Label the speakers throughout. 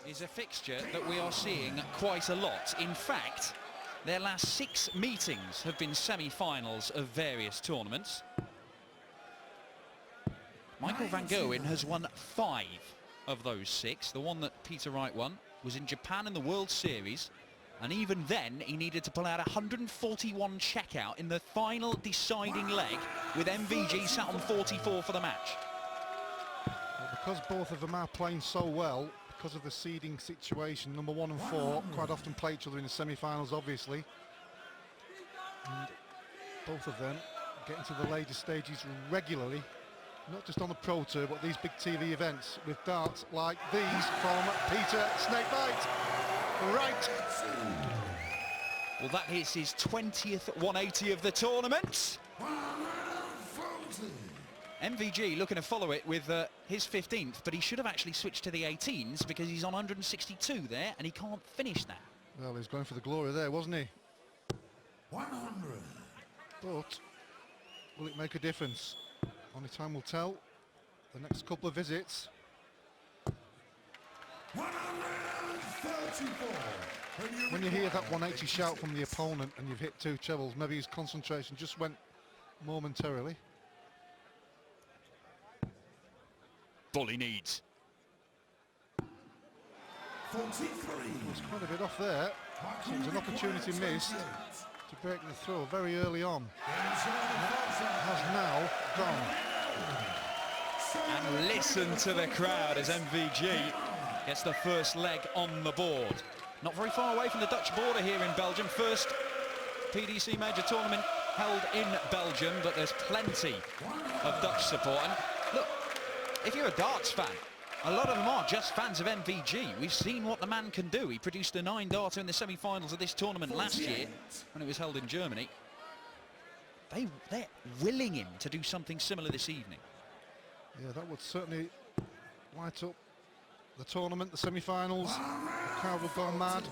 Speaker 1: is a fixture that we are seeing quite a lot. In fact, their last 6 meetings have been semi-finals of various tournaments. Michael van Gerwen has won 5 of those 6. The one that Peter Wright won was in Japan in the World Series, and even then he needed to pull out 141 checkout in the final deciding leg, with MVG sat on 44 for the match.
Speaker 2: Well, because both of them are playing so well, because of the seeding situation, number 1 and 4 quite often play each other in the semi-finals, obviously. And both of them getting to the later stages regularly, not just on the Pro Tour, but these big TV events with darts like these from Peter Snakebite Wright.
Speaker 1: Well, that is his 20th 180 of the tournament. MVG looking to follow it with his 15th, but he should have actually switched to the 18s because he's on 162 there and he can't finish that.
Speaker 2: Well, he was going for the glory there, wasn't he?
Speaker 3: 100.
Speaker 2: But will it make a difference? Only time will tell. The next couple of visits.
Speaker 3: 134.
Speaker 2: When you hear that 180 shout from the opponent and you've hit 2 trebles, maybe his concentration just went momentarily.
Speaker 1: Ball he needs.
Speaker 3: 43.
Speaker 2: There's quite a bit off there. So it was an opportunity missed to break the throw very early on. That has now gone.
Speaker 1: And listen to the crowd as MVG gets the first leg on the board. Not very far away from the Dutch border here in Belgium. First PDC major tournament held in Belgium, but there's plenty of Dutch support. And look, if you're a darts fan, a lot of them are just fans of MVG. We've seen what the man can do. He produced a 9-darter in the semi-finals of this tournament last year when it was held in Germany. They're willing him to do something similar this evening.
Speaker 2: Yeah, that would certainly light up the tournament, the semi-finals. The crowd would go mad.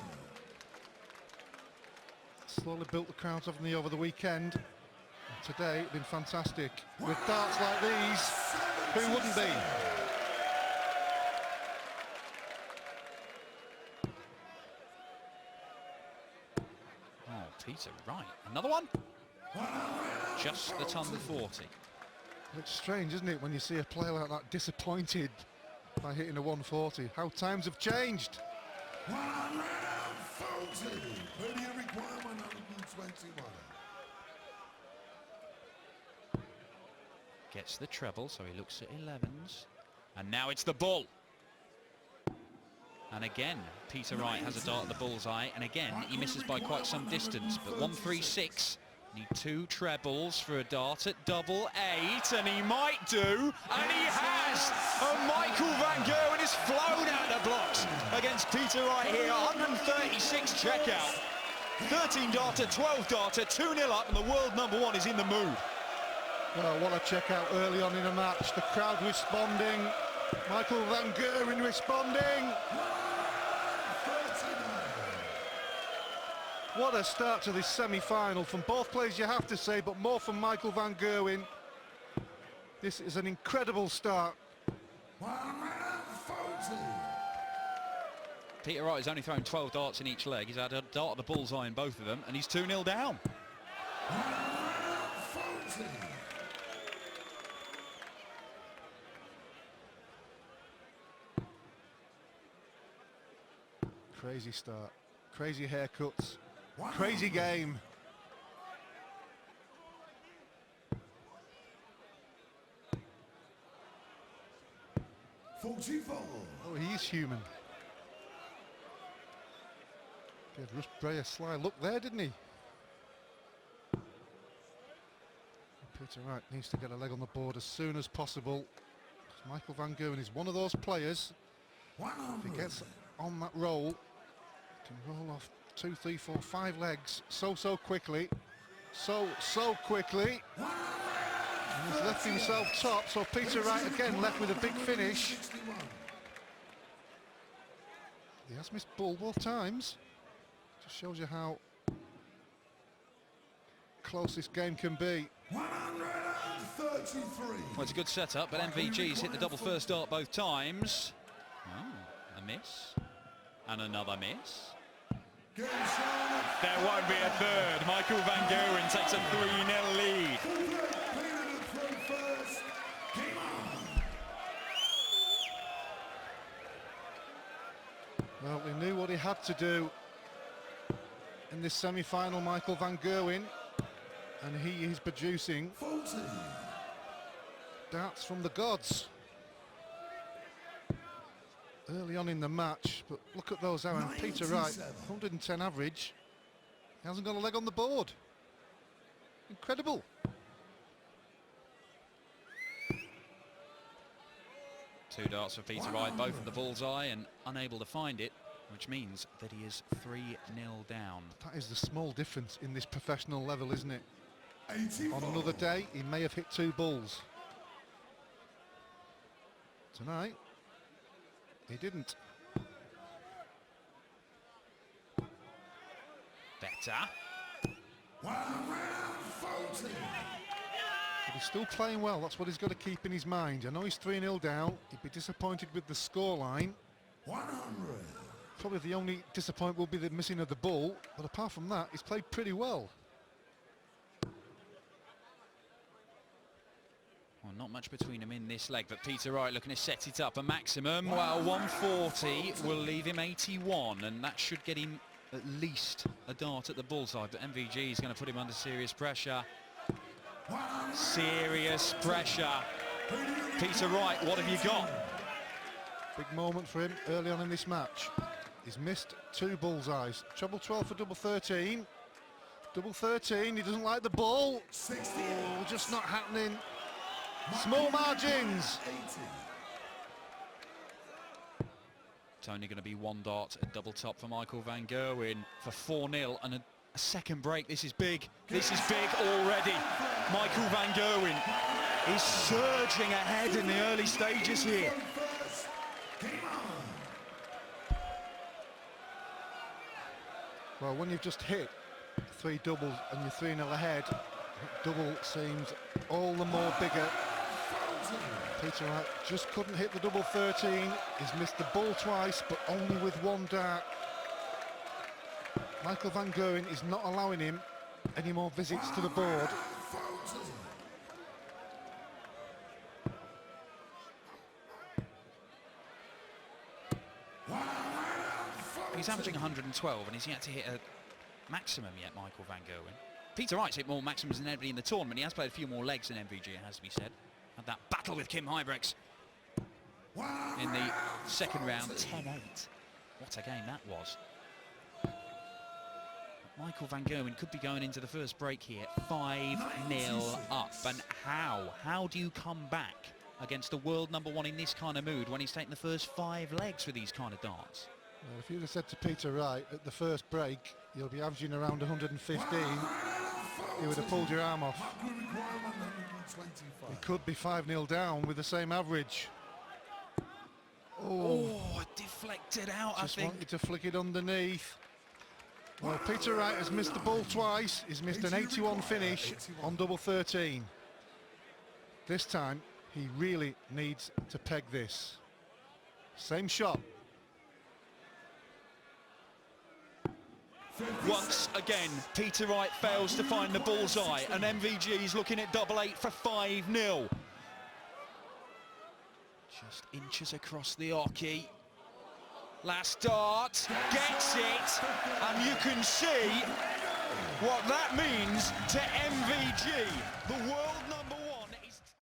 Speaker 2: Slowly built the crowds over the weekend. And today, it's been fantastic. With darts like these, who wouldn't be?
Speaker 1: Oh, Peter Wright. Another one? Just the ton 40.
Speaker 2: It's strange, isn't it, when you see a player like that disappointed by hitting a 140. How times have changed.
Speaker 3: 140. Earlier requirement 121.
Speaker 1: Gets the treble, so he looks at 11s. And now it's the bull. And again, Peter Wright has a dart at the bullseye, and again, he misses by quite some distance. But 136, need 2 trebles for a dart at double 8, and he might do, and he has! And Michael van Gerwen is flown out the blocks against Peter Wright here. 136 checkout. 13 darter, 12 darter, 2-0 up, and the world #1 is in the mood.
Speaker 2: Well, what a checkout early on in a match. The crowd responding. Michael van Gerwen responding. What a start to this semi-final from both players, you have to say, but more from Michael van Gerwen. This is an incredible start.
Speaker 3: 140.
Speaker 1: Peter Wright has only thrown 12 darts in each leg. He's had a dart at the bullseye in both of them, and he's 2-0 down.
Speaker 3: 140.
Speaker 2: Crazy start, crazy haircuts, crazy game. Oh, he is human. Gave Russ Bray a sly look there, didn't he? Peter Wright needs to get a leg on the board as soon as possible. Michael van Gerwen is one of those players. If he gets on that roll, can roll off 2, 3, 4, 5 legs so quickly, so quickly. And he's left himself top, so Peter Wright again left with a big finish. He has missed bull both times. Just shows you how close this game can be.
Speaker 3: 133.
Speaker 1: Well, it's a good setup, but MVG's hit the double first dart both times. Oh, a miss. And another miss.
Speaker 3: Game shot.
Speaker 1: There won't be a third. Michael van Gerwen takes a 3-0 lead.
Speaker 3: Cleared it from first. Game on.
Speaker 2: Well, he knew what he had to do in this semi-final, Michael van Gerwen, and he is producing
Speaker 3: 40.
Speaker 2: darts from the gods early on in the match. But look at those, Aaron. Peter Wright, 110 average. He hasn't got a leg on the board. Incredible.
Speaker 1: Two darts for Peter Wright, both at the bullseye and unable to find it, which means that he is 3-0 down.
Speaker 2: That is the small difference in this professional level, isn't it?
Speaker 3: 84.
Speaker 2: On another day, he may have hit 2 bulls. Tonight, he didn't.
Speaker 1: Better.
Speaker 3: 1 round 40.
Speaker 2: But he's still playing well. That's what he's got to keep in his mind. I know he's 3-0 down. He'd be disappointed with the scoreline.
Speaker 3: 100.
Speaker 2: Probably the only disappointment will be the missing of the bull. But apart from that, he's played pretty well.
Speaker 1: Well, not much between them in this leg, but Peter Wright looking to set it up a maximum. Well, 140 will leave him 81, and that should get him at least a dart at the bullseye. But MVG is going to put him under serious pressure. Serious pressure. Peter Wright, what have you got?
Speaker 2: Big moment for him early on in this match. He's missed 2 bullseyes. Treble 12 for double 13. Double 13, he doesn't like the ball.
Speaker 3: 60.
Speaker 2: Oh, just not happening. Small margins.
Speaker 3: 80.
Speaker 1: It's only going to be 1 dart at double top for Michael van Gerwen for 4-0 and a second break. This is big. This is big already. Michael van Gerwen is surging ahead in the early stages here.
Speaker 3: First. Game on.
Speaker 2: Well, when you've just hit 3 doubles and you're 3-0 ahead, double seems all the more bigger. Peter Wright just couldn't hit the double 13. He's missed the ball twice, but only with 1 dart. Michael van Gerwen is not allowing him any more visits to the board.
Speaker 1: He's averaging 112 and he's yet to hit a maximum yet, Michael van Gerwen. Peter Wright's hit more maximums than anybody in the tournament. He has played a few more legs than MVG, it has to be said. Had that battle with Kim Huybrechts in the second round, 10-8. What a game that was. Michael van Gerwen could be going into the first break here, 5-0 up. And how do you come back against the world #1 in this kind of mood when he's taken the first 5 legs with these kind of darts?
Speaker 2: Well, if you'd have said to Peter Wright at the first break, you'll be averaging around 115, he would have pulled your arm off. He could be 5-0 down with the same average.
Speaker 1: Oh, deflected out,
Speaker 2: Just
Speaker 1: I think.
Speaker 2: wanted to flick it underneath. Well, Peter Wright has missed the ball twice. He's missed an 81 finish on double 13. This time, he really needs to peg this. Same shot.
Speaker 1: Once again, Peter Wright fails to find the bullseye, and MVG is looking at double 8 for 5-0. Just inches across the hockey. Last dart, gets it, and you can see what that means to MVG, the world #1.